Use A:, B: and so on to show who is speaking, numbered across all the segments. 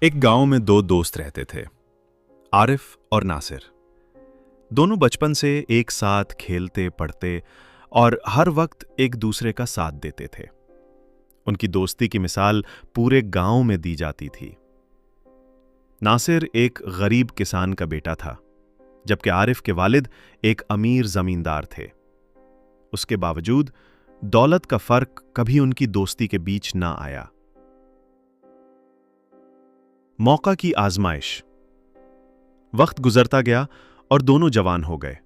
A: एक गांव में दो दोस्त रहते थे, आरिफ और नासिर। दोनों बचपन से एक साथ खेलते पढ़ते और हर वक्त एक दूसरे का साथ देते थे। उनकी दोस्ती की मिसाल पूरे गांव में दी जाती थी। नासिर एक गरीब किसान का बेटा था, जबकि आरिफ के वालिद एक अमीर जमींदार थे। उसके बावजूद दौलत का फर्क कभी उनकी दोस्ती के बीच ना आया। मौका की आजमाइश। वक्त गुजरता गया और दोनों जवान हो गए।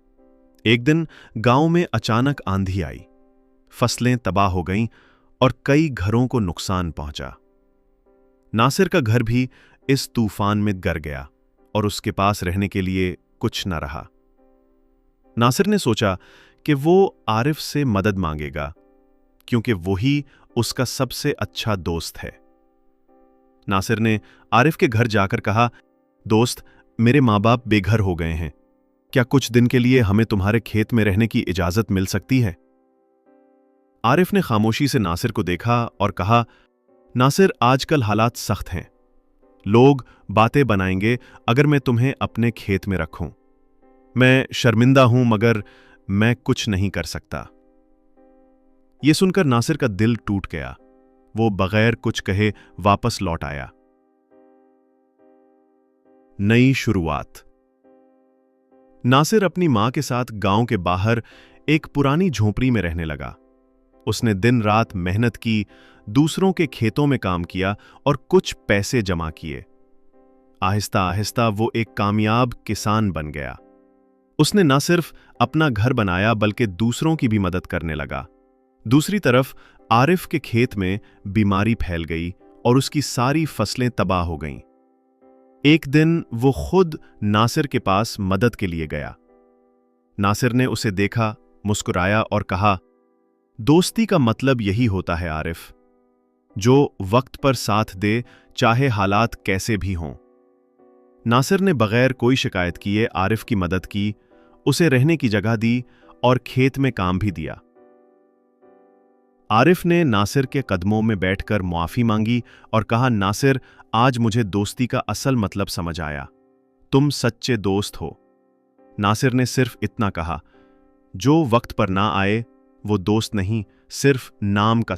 A: एक दिन गांव में अचानक आंधी आई, फसलें तबाह हो गईं और कई घरों को नुकसान पहुंचा। नासिर का घर भी इस तूफान में गर गया और उसके पास रहने के लिए कुछ न रहा। नासिर ने सोचा कि वो आरिफ से मदद मांगेगा, क्योंकि वही उसका सबसे अच्छा दोस्त है। नासिर ने आरिफ के घर जाकर कहा, दोस्त, मेरे माँ बाप बेघर हो गए हैं। क्या कुछ दिन के लिए हमें तुम्हारे खेत में रहने की इजाजत मिल सकती है? आरिफ ने खामोशी से नासिर को देखा और कहा, नासिर, आजकल हालात सख्त हैं। लोग बातें बनाएंगे अगर मैं तुम्हें अपने खेत में रखूं। मैं शर्मिंदा हूं, मगर मैं कुछ नहीं कर सकता। यह सुनकर नासिर का दिल टूट गया। वो बगैर कुछ कहे वापस लौट आया। नई शुरुआत। नासिर अपनी मां के साथ गांव के बाहर एक पुरानी झोपड़ी में रहने लगा। उसने दिन रात मेहनत की, दूसरों के खेतों में काम किया और कुछ पैसे जमा किए। आहिस्ता आहिस्ता वो एक कामयाब किसान बन गया। उसने न सिर्फ अपना घर बनाया, बल्कि दूसरों की भी मदद करने लगा। दूसरी तरफ आरिफ के खेत में बीमारी फैल गई और उसकी सारी फसलें तबाह हो गईं। एक दिन वो खुद नासिर के पास मदद के लिए गया। नासिर ने उसे देखा, मुस्कुराया और कहा, दोस्ती का मतलब यही होता है आरिफ, जो वक्त पर साथ दे, चाहे हालात कैसे भी हों। नासिर ने बगैर कोई शिकायत किए आरिफ की मदद की, उसे रहने की जगह दी और खेत में काम भी दिया। आरिफ ने नासिर के कदमों में बैठकर मुआफी मांगी और कहा, नासिर, आज मुझे दोस्ती का असल मतलब समझ आया। तुम सच्चे दोस्त हो। नासिर ने सिर्फ इतना कहा, जो वक्त पर ना आए वो दोस्त नहीं, सिर्फ नाम का